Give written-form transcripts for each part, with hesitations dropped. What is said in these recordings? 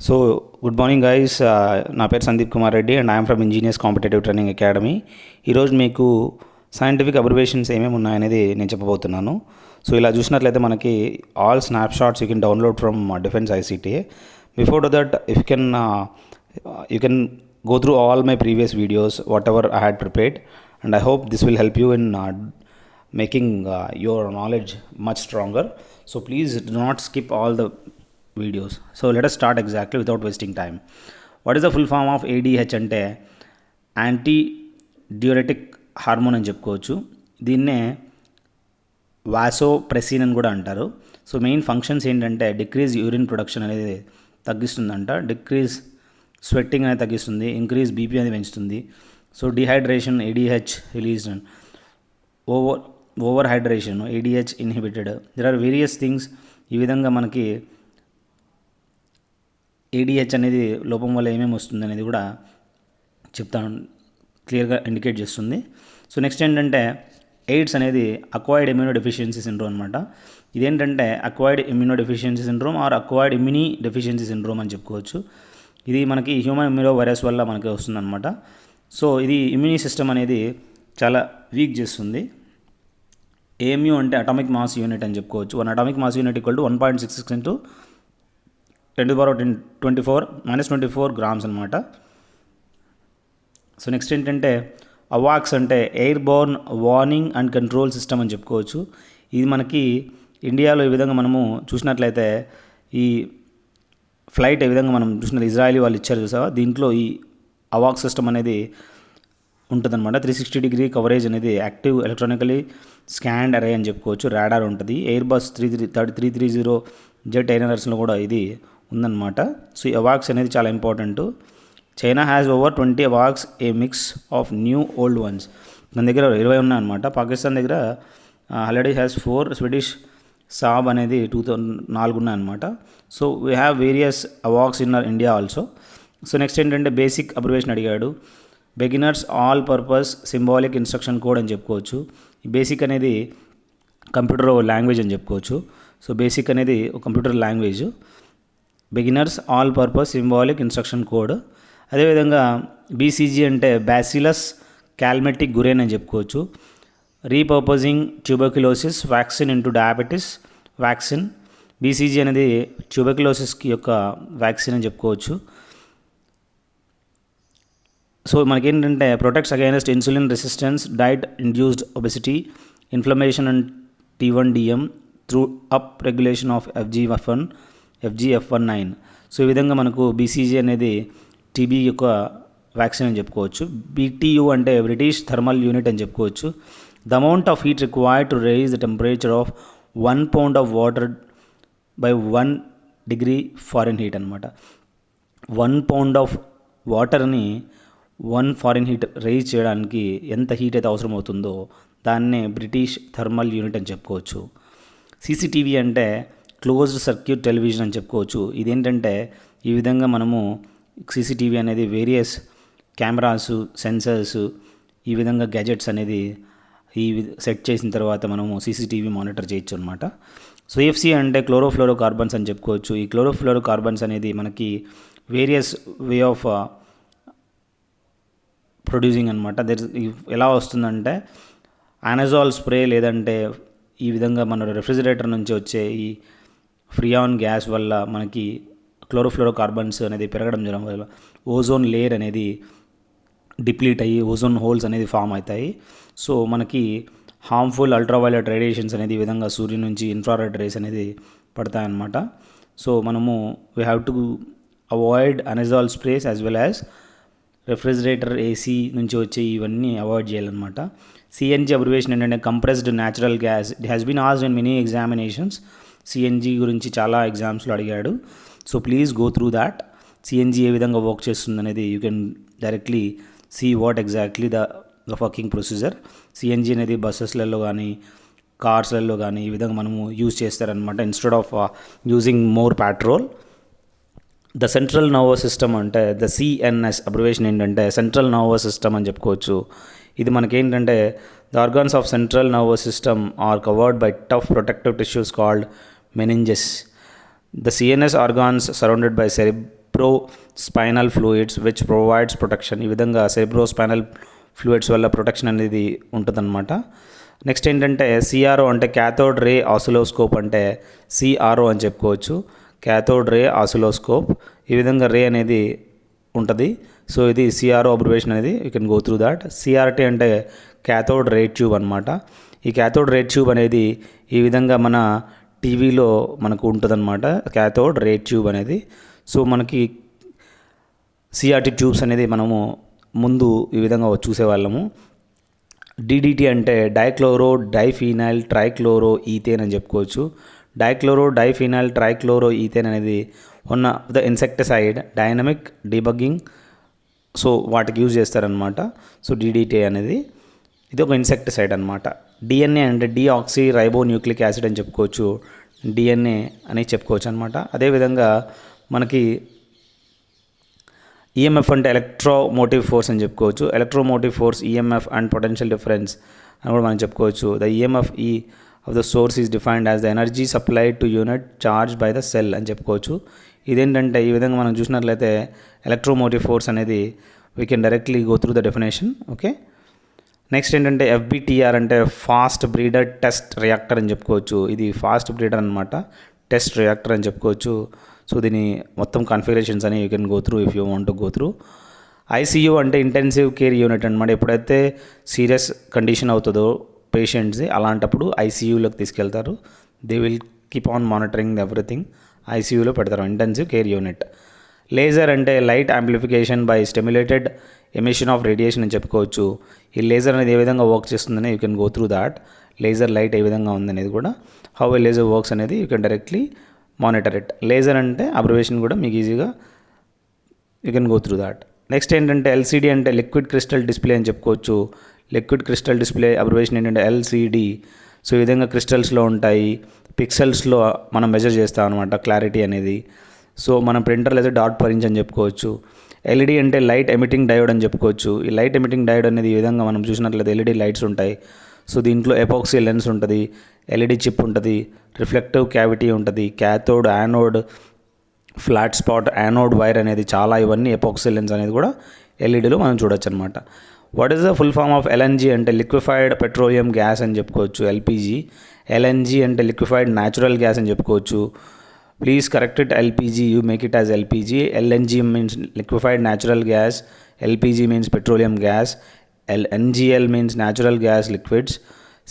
So, good morning guys. నా పేరు Sandeep Kumar Reddy and I'm from engineers competitive training academy. ఈరోజు మీకు సైంటిఫిక్ అబ్రివేషన్స్ ఏమేమి ఉన్నాయనేది నేను చెప్పబోతున్నాను. సో ఇలా చూసినట్లయితే మనకి all snapshots you can download from defence ICT. Before that you can go through all my previous videos, whatever I had prepared, and I hope this will help you in making your knowledge much stronger. So please do not skip all the videos. So let us start exactly without wasting time. What is the full form of ADH అంటే anti డియూరెటిక్ hormone అని చెప్పుకోవచ్చు. దీన్నే vasopressin అని కూడా అంటారు. So main functions ఏంటంటే decrease urine production అనేది తగ్గిస్తుందంట, డిక్రీజ్ స్వెట్టింగ్ అనేది తగ్గిస్తుంది, ఇంక్రీజ్ బీపీ అనేది పెంచుతుంది. So dehydration ADH release, over hydration ADH inhibited. There are various things. ఈ విధంగా మనకి ఏడిహెచ్ అనేది లోపం వల్ల ఏమేమి వస్తుంది అనేది కూడా చెప్తాను, క్లియర్గా ఇండికేట్ చేస్తుంది. సో నెక్స్ట్ ఏంటంటే ఎయిడ్స్ అనేది అక్వైర్డ్ ఇమ్యూనో డెఫిషియన్సీ సిండ్రోమ్ అనమాట. ఇదేంటంటే acquired immuno deficiency syndrome are acquired immune deficiency syndrome అని చెప్పుకోవచ్చు. ఇది మనకి హ్యూమన్ ఇమ్యూనో వైరస్ వల్ల మనకి వస్తుందన్నమాట. సో ఇది ఇమ్యూనీ సిస్టమ్ అనేది చాలా వీక్ చేస్తుంది. ఏఎంయూ అంటే అటామిక్ మాస్ యూనిట్ అని చెప్పుకోవచ్చు. 1 atomic mass unit equal to 1.66 into 10⁻24 grams అనమాట. సో నెక్స్ట్ ఏంటంటే అవాక్స్ అంటే airborne warning and control system అని చెప్పుకోవచ్చు. ఇది మనకి ఇండియాలో ఈ విధంగా మనము చూసినట్లయితే ఈ ఫ్లైట్ ఏ విధంగా మనం చూసిన ఇజ్రాయలీ వాళ్ళు ఇచ్చారు చూసావా, దీంట్లో ఈ అవాక్స్ సిస్టమ్ అనేది ఉంటుందన్నమాట. 360 కవరేజ్ అనేది యాక్టివ్ ఎలక్ట్రానికలీ స్కాన్డ్ అరే అని చెప్పుకోవచ్చు. రాడార్ ఉంటుంది. ఎయిర్బస్ 330 జెట్ ఎయిర్లైనర్స్లో కూడా ఇది ఉందన్నమాట. సో ఈ అవాక్స్ అనేది చాలా ఇంపార్టెంట్. చైనా హ్యాస్ ఓవర్ 20 అవాక్స్, a mix of new old ones. మన దగ్గర 20 ఉన్నాయన్నమాట. పాకిస్తాన్ దగ్గర ఆల్రెడీ హ్యాస్ 4, స్వీడిష్ సాబ్ అనేది 2004 ఉన్నాయన్నమాట. సో వీ హ్యావ్ వేరియస్ అవాక్స్ in India also. So next ఏంటంటే బేసిక్ అబ్రివేషన్ అడిగాడు. Beginners all purpose symbolic instruction code అని చెప్పుకోవచ్చు. ఈ బేసిక్ అనేది కంప్యూటర్ లాంగ్వేజ్ అని చెప్పుకోవచ్చు. సో బేసిక్ అనేది ఒక computer language. Beginners all purpose symbolic instruction code. అదేవిధంగా బీసీజీ అంటే బ్యాసిలస్ క్యాల్మెటిక్ గురేన్ అని చెప్పుకోవచ్చు. Repurposing tuberculosis vaccine into diabetes vaccine. BCG అనేది ట్యూబర్క్యులోసిస్కి యొక్క వ్యాక్సిన్ అని చెప్పుకోవచ్చు. సో మనకేంటంటే protects against insulin resistance, diet induced obesity, inflammation and T1DM through up regulation of FGF19. So ఈ విధంగా మనకు బీసీజీ అనేది టీబీ యొక్క వ్యాక్సిన్ అని చెప్పుకోవచ్చు. BTU అంటే బ్రిటిష్ థర్మల్ యూనిట్ అని చెప్పుకోవచ్చు. The amount of heat required to raise the temperature of 1 pound of water by 1 degree Fahrenheit అనమాట. 1 pound ఆఫ్ వాటర్ని 1 Fahrenheit రైజ్ చేయడానికి ఎంత హీట్ అయితే అవసరం అవుతుందో దాన్నే బ్రిటిష్ థర్మల్ యూనిట్ అని చెప్పుకోవచ్చు. CCTV అంటే క్లోజ్డ్ సర్క్యూట్ టెలివిజన్ అని చెప్పుకోవచ్చు. ఇదేంటంటే ఈ విధంగా మనము CCTV అనేది వేరియస్ కెమెరాస్, సెన్సర్స్, ఈ విధంగా గ్యాజెట్స్ అనేది ఈ సెట్ చేసిన తర్వాత మనము CCTV మానిటర్ చేయొచ్చు అనమాట. సో EFC అంటే క్లోరోఫ్లోరో కార్బన్స్ అని చెప్పుకోవచ్చు. ఈ క్లోరోఫ్లోరో కార్బన్స్ అనేది మనకి వేరియస్ వే ఆఫ్ ప్రొడ్యూసింగ్ అనమాట. ఎలా వస్తుందంటే అనజాల్ స్ప్రే, లేదంటే ఈ విధంగా మన రెఫ్రిజిరేటర్ నుంచి వచ్చే ఈ ఫ్రియాన్ గ్యాస్ వల్ల మనకి క్లోరోఫ్లోరో కార్బన్స్ అనేది పెరగడం జరగడం వల్ల ఓజోన్ లేయర్ అనేది డిప్లీట్ అయ్యి ఓజోన్ హోల్స్ అనేది ఫామ్ అవుతాయి. సో మనకి హార్మ్ఫుల్ అల్ట్రావైలెట్ రేడియేషన్స్ అనేది ఈ విధంగా సూర్యుని నుంచి ఇన్ఫ్రారెడ్ రేస్ అనేది పడతాయన్నమాట. సో మనము we have to avoid aerosol sprays as well as refrigerator, AC నుంచి వచ్చే ఇవన్నీ అవాయిడ్ చేయాలన్నమాట. CNG అబ్రివేషన్ ఏంటంటే compressed natural gas. It has been asked in many examinations. CNG గురించి చాలా ఎగ్జామ్స్లో అడిగాడు. So please go through that. CNG ఏ విధంగా వర్క్ చేస్తుంది అనేది you can directly see what exactly the working procedure. CNG అనేది బస్సెస్లలో కానీ కార్స్లలో కానీ ఈ విధంగా మనము యూజ్ చేస్తారనమాట instead of using more petrol. The central nervous system అంటే ద CNS అబ్రివేషన్ ఏంటంటే సెంట్రల్ నర్వస్ సిస్టమ్ అని చెప్పుకోవచ్చు. ఇది మనకేంటంటే the organs of central nervous system are covered by tough protective tissues called meninges. The CNS organs surrounded by cerebrospinal fluids which provides protection. ఈ విధంగా cerebrospinal fluids వల్ల protection అనేది ఉంటుందన్నమాట. నెక్స్ట్ ఏంటంటే సిఆర్ఓ అంటే క్యాథోడ్ రే ఆసిలోస్కోప్ అంటే CRO అని చెప్పుకోవచ్చు. క్యాథోడ్ రే ఆసిలోస్కోప్, ఈ విధంగా రే అనేది ఉంటుంది. సో ఇది సిఆర్ఓ అబ్రివేషన్ అనేది you can go through that. CRT అంటే క్యాథోడ్ రే ట్యూబ్ అనమాట. ఈ క్యాథోడ్ రే ట్యూబ్ అనేది ఈ విధంగా మన టీవీలో మనకు ఉంటుందన్నమాట, క్యాథోడ్ రే ట్యూబ్ అనేది. సో మనకి సిఆర్టీ ట్యూబ్స్ అనేది మనము ముందు ఈ విధంగా చూసేవాళ్ళము. డిడిటి అంటే డైక్లోరో డైఫీనైల్ ట్రైక్లోరో ఈథేన్ అని చెప్పుకోవచ్చు. డైక్లోరో డైఫీనైల్ ట్రైక్లోరో ఈథేన్ అనేది one of the insecticide dynamic debugging. So వాటికి యూజ్ చేస్తారనమాట. సో డిడిటి అనేది ఇది ఒక ఇన్సెక్టిసైడ్ అనమాట. డిఎన్ఏ అంటే డిఆక్సిరైబోన్యూక్లిక్ యాసిడ్ అని చెప్పుకోవచ్చు, డిఎన్ఏ అని చెప్పుకోవచ్చు అనమాట. అదేవిధంగా మనకి ఈఎంఎఫ్ అంటే ఎలక్ట్రోమోటివ్ ఫోర్స్ అని చెప్పుకోవచ్చు. Electromotive force EMF and potential difference అని కూడా మనం చెప్పుకోవచ్చు. The EMF of the source is defined as the energy supplied to unit charge by the cell అని చెప్పుకోవచ్చు. ఇదేంటంటే ఈ విధంగా మనం చూసినట్లయితే ఎలక్ట్రోమోటివ్ ఫోర్స్ అనేది we can directly go through the definition. Okay, next ఏంటంటే FBTR అంటే ఫాస్ట్ బ్రీడర్ టెస్ట్ రియాక్టర్ అని చెప్పుకోవచ్చు. ఇది ఫాస్ట్ బ్రీడర్ అనమాట, టెస్ట్ రియాక్టర్ అని చెప్పుకోవచ్చు. సో దీని మొత్తం కాన్ఫిగరేషన్స్ అని you can go through if you want to go through. ICU అంటే ఇంటెన్సివ్ కేర్ యూనిట్ అనమాట. ఎప్పుడైతే సీరియస్ కండిషన్ అవుతుందో పేషెంట్స్ అలాంటప్పుడు ICUలోకి తీసుకెళ్తారు. They will keep on monitoring everything. ICUలో పెడతారు, ఇంటెన్సివ్ కేర్ యూనిట్. లేజర్ అంటే light amplification by stimulated emission of radiation అని చెప్పుకోవచ్చు. ఈ లేజర్ అనేది ఏ విధంగా వర్క్ చేస్తుందని you can go through that. Laser light ఏ విధంగా ఉందనేది కూడా, హౌ ఏ లేజర్ వర్క్స్ అనేది you can directly monitor it. Laser అంటే అబ్రివేషన్ కూడా మీకు ఈజీగా you can go through that. Next ఏంటంటే LCD అంటే లిక్విడ్ క్రిస్టల్ డిస్ప్లే అని చెప్పుకోవచ్చు. లిక్విడ్ క్రిస్టల్ డిస్ప్లే అబ్రివేషన్ ఏంటంటే LCD. సో ఈ విధంగా క్రిస్టల్స్లో ఉంటాయి, పిక్సెల్స్లో మనం మెజర్ చేస్తాం అనమాట క్లారిటీ అనేది. సో మన ప్రింటర్లో అయితే డాట్ పర్ ఇంచ్ అని చెప్పుకోవచ్చు. LED అంటే లైట్ ఎమిటింగ్ డయోడ్ అని చెప్పుకోవచ్చు. ఈ లైట్ ఎమిటింగ్ డయోడ్ అనేది ఈ విధంగా మనం చూసినట్లయితే LED లైట్స్ ఉంటాయి. సో దీంట్లో ఎపాక్సీ లెన్స్ ఉంటుంది, LED చిప్ ఉంటుంది, రిఫ్లెక్టివ్ క్యావిటీ ఉంటుంది, cathode anode flat spot anode wire అనేది చాలా, ఇవన్నీ ఎపాక్సీ లెన్స్ అనేది కూడా LEDలో మనం చూడొచ్చు అనమాట. What is the full form of LNG అంటే లిక్విఫైడ్ పెట్రోలియం గ్యాస్ అని చెప్పుకోవచ్చు, LPG. LNG అంటే లిక్విఫైడ్ న్యాచురల్ గ్యాస్ అని చెప్పుకోవచ్చు. Please correct it LPG, you make it as LPG. LNG means liquefied natural gas, LPG means petroleum gas, NGL means natural gas liquids,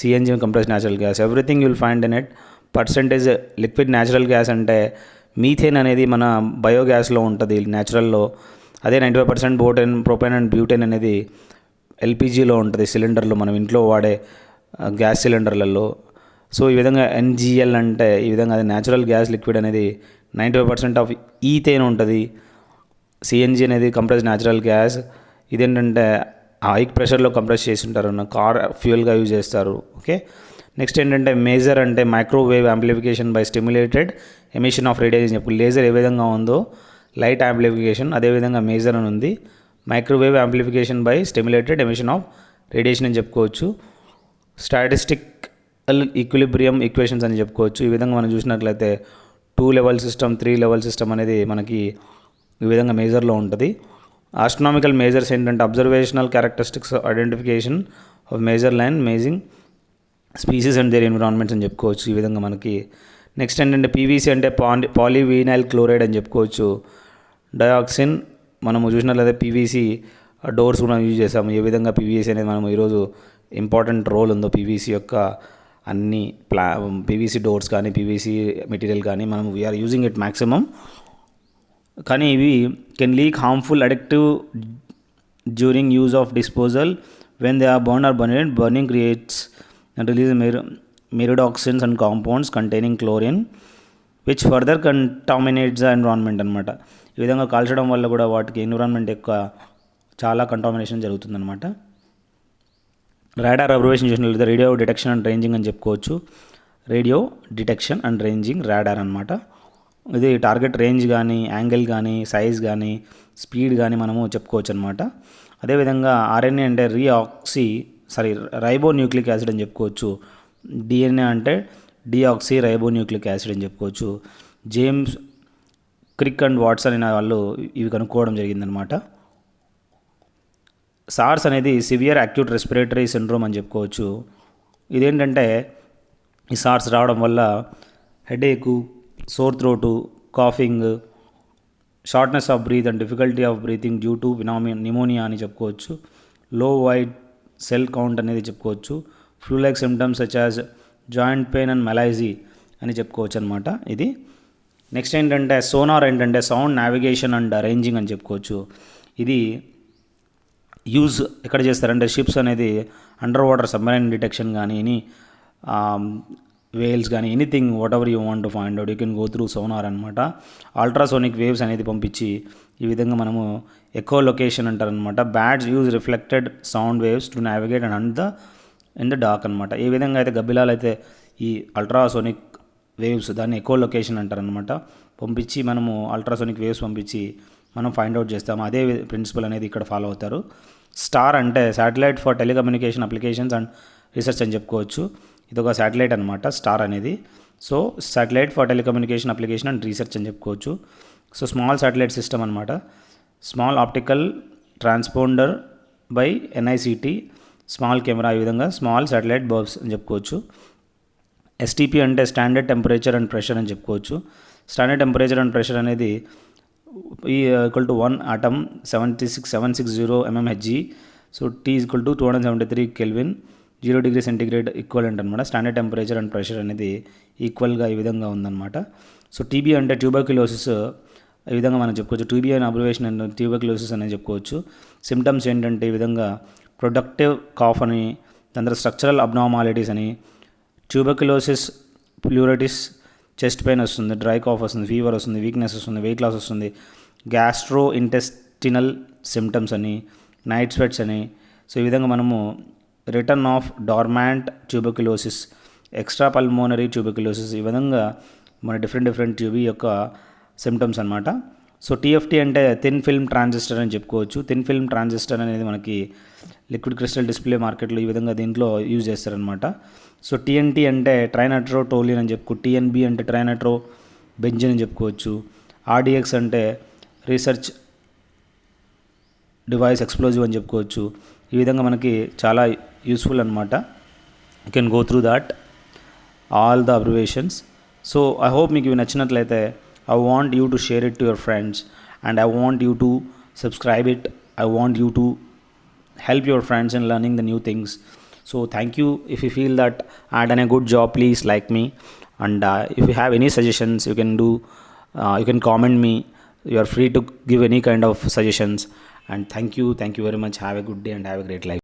CNG compressed natural gas. Everything you'll find in it. Percentage liquid natural gas అంటే methane అనేది మన బయోగ్యాస్లో ఉంటుంది న్యాచురల్లో. అదే 95% బోటెన్ propane and butane అనేది LPGలో ఉంటుంది, సిలిండర్లో మనం ఇంట్లో వాడే గ్యాస్ సిలిండర్లలో. సో ఈ విధంగా NGL అంటే ఈ విధంగా అది న్యాచురల్ గ్యాస్ లిక్విడ్ అనేది 95% ఆఫ్ ఈథేన్ ఉంటుంది. CNG అనేది కంప్రెస్డ్ న్యాచురల్ గ్యాస్. ఇదేంటంటే హై ప్రెషర్లో కంప్రెస్ చేసి ఉంటారు, కార్ ఫ్యూయల్గా యూజ్ చేస్తారు. ఓకే, నెక్స్ట్ ఏంటంటే మేజర్ అంటే microwave amplification by stimulated emission of radiation చెప్పు. లేజర్ ఏ విధంగా ఉందో లైట్ యాంప్లిఫికేషన్ అదేవిధంగా మేజర్ అని ఉంది. Microwave amplification by stimulated emission of radiation అని చెప్పుకోవచ్చు. స్టాటిస్టికల్ ఈక్విలిబ్రియం ఈక్వేషన్స్ అని చెప్పుకోవచ్చు. ఈ విధంగా మనం చూసినట్లయితే 2 లెవెల్ సిస్టమ్ 3 లెవెల్ సిస్టమ్ అనేది మనకి ఈ విధంగా మేజర్లో ఉంటుంది. ఆస్ట్రనామికల్ మేజర్స్ ఏంటంటే observational characteristics identification of maser line imaging species and their environments అని చెప్పుకోవచ్చు. ఈ విధంగా మనకి నెక్స్ట్ ఏంటంటే PVC అంటే పాలీవినైల్ క్లోరైడ్ అని చెప్పుకోవచ్చు. డయాక్సిన్ మనము చూసినట్లయితే PVC డోర్స్ కూడా యూజ్ చేసాము. ఏ విధంగా PVC అనేది మనం ఈరోజు ఇంపార్టెంట్ రోల్ ఉందో PVC యొక్క అన్ని PVC డోర్స్ కానీ PVC మెటీరియల్ కానీ మనం వీఆర్ యూజింగ్ ఇట్ మ్యాక్సిమం. కానీ ఇవి కెన్ లీక్ హార్మ్ఫుల్ అడిక్టివ్ during use of disposal when they are burn or burning creates and release myridoxines and compounds containing chlorine which further contaminates the environment అనమాట. ఈ విధంగా కాల్చడం వల్ల కూడా వాటికి ఎన్విరాన్మెంట్ యొక్క చాలా కంటామినేషన్ జరుగుతుందన్నమాట. రాడార్ అబ్రివేషన్ చూసినట్లయితే రేడియో డిటెక్షన్ అండ్ రేంజింగ్ అని చెప్పుకోవచ్చు. Radio detection and ranging radar అనమాట. ఇది టార్గెట్ రేంజ్ కానీ యాంగిల్ కానీ సైజ్ కానీ స్పీడ్ కానీ మనము చెప్పుకోవచ్చు అనమాట. అదేవిధంగా RNA అంటే రైబోన్యూక్లిక్ యాసిడ్ అని చెప్పుకోవచ్చు. DNA అంటే డిఆక్సిరైబోన్యూక్లిక్ యాసిడ్ అని చెప్పుకోవచ్చు. జేమ్స్ క్రిక్ అండ్ వాట్సన్ అనే వాళ్ళు ఇవి కనుక్కోవడం జరిగిందనమాట. సార్స్ అనేది సివియర్ అక్యూట్ రెస్పిరేటరీ సిండ్రోమ్ అని చెప్పుకోవచ్చు. ఇదేంటంటే ఈ సార్స్ రావడం వల్ల headache, sore throat, coughing, shortness of breath and difficulty of breathing due to pneumonia అని చెప్పుకోవచ్చు. లో వైట్ సెల్ కౌంట్ అనేది చెప్పుకోవచ్చు. Flu like symptoms such as joint pain and malaise అని చెప్పుకోవచ్చు అనమాట. ఇది నెక్స్ట్ ఏంటంటే సోనార్ ఏంటంటే సౌండ్ నావిగేషన్ అండ్ అరేంజింగ్ అని చెప్పుకోవచ్చు. ఇది యూజ్ ఎక్కడ చేస్తారంటే షిప్స్ అనేది అండర్ వాటర్ సబ్మరైన్ డిటెక్షన్ కానీ ఎనీ వేల్స్ కానీ anything what ever you want to find out you can go through sonar అనమాట. అల్ట్రాసోనిక్ వేవ్స్ అనేది పంపించి ఈ విధంగా మనము ఎకో లొకేషన్ అంటారనమాట. బ్యాడ్స్ use reflected sound waves to navigate and in the dark అనమాట. ఏ విధంగా అయితే గబ్బిలాలు అయితే ఈ అల్ట్రాసోనిక్ వేవ్స్ దాన్ని ఎకో లొకేషన్ అంటారనమాట పంపించి మనము అల్ట్రాసోనిక్ వేవ్స్ పంపించి మనం ఫైండ్ అవుట్ చేస్తాము. అదే ప్రిన్సిపల్ అనేది ఇక్కడ ఫాలో అవుతారు. స్టార్ అంటే satellite for telecommunication applications and research అని చెప్పుకోవచ్చు. ఇది ఒక శాటిలైట్ అనమాట స్టార్ అనేది. So satellite for telecommunication application and research అని చెప్పుకోవచ్చు. సో స్మాల్ శాటిలైట్ సిస్టమ్ అనమాట. Small optical transponder by NICT, small camera, ఈ విధంగా స్మాల్ శాటిలైట్ బల్బ్స్ అని చెప్పుకోవచ్చు. STP అంటే స్టాండర్డ్ టెంపరేచర్ అండ్ ప్రెషర్ అని చెప్పుకోవచ్చు. స్టాండర్డ్ టెంపరేచర్ అండ్ ప్రెషర్ అనేది equal to 1 atom 760 mmHg. So T equal to 273 Kelvin, 0 degree centigrade equivalent అనమాట. Standard temperature and pressure అనేది ఈక్వల్గా ఈ విధంగా ఉందన్నమాట. సో TB అంటే ట్యూబర్క్యులోసిస్, ఈ విధంగా మనం చెప్పుకోవచ్చు. TB అని అబ్రివేషన్ అండ్ ట్యూబర్క్యులోసిస్ అనేది చెప్పుకోవచ్చు. సిమ్టమ్స్ ఏంటంటే ఈ విధంగా ప్రొడక్టివ్ కాఫ్ అని, దాని తర్వాత స్ట్రక్చరల్ అబ్నార్మాలిటీస్ అని, ట్యూబర్క్యులోసిస్, ప్లూరిటిస్, చెస్ట్ పెయిన్ వస్తుంది, డ్రై కాఫ్ వస్తుంది, ఫీవర్ వస్తుంది, వీక్నెస్ వస్తుంది, వెయిట్ లాస్ వస్తుంది, గ్యాస్ట్రో ఇంటెస్టినల్ సిమ్టమ్స్ అని, నైట్ స్వెట్స్ అని. సో ఈ విధంగా మనము return of డార్మాంట్ tuberculosis, extra pulmonary tuberculosis, ఈ విధంగా మన డిఫరెంట్ ట్యూబీ యొక్క సిమ్టమ్స్ అనమాట. సో TFT అంటే థిన్ ఫిల్మ్ ట్రాన్సిస్టర్ అని చెప్పుకోవచ్చు. థిన్ ఫిల్మ్ ట్రాన్సిస్టర్ అనేది మనకి లిక్విడ్ క్రిస్టల్ డిస్ప్లే మార్కెట్లో ఈ విధంగా దీంట్లో యూజ్ చేస్తారనమాట. సో TNT అంటే ట్రైనైట్రో టోలిన్ అని చెప్పుకోవచ్చు. TNB అంటే ట్రైనైట్రో బెంజిన్ అని చెప్పుకోవచ్చు. RDX అంటే రీసెర్చ్ డివైస్ ఎక్స్ప్లోజివ్ అని చెప్పుకోవచ్చు. ఈ విధంగా మనకి చాలా యూస్ఫుల్ అనమాట. You can go through that all the abbreviations. So I hope మీకు ఇవి నచ్చినట్లయితే I want you to share it to your friends and I want you to subscribe it. I want you to help your friends in learning the new things. So thank you. If you feel that I done a good job, please like me, and if you have any suggestions you can do, you can comment me. You are free to give any kind of suggestions, and thank you very much. Have a good day and have a great life.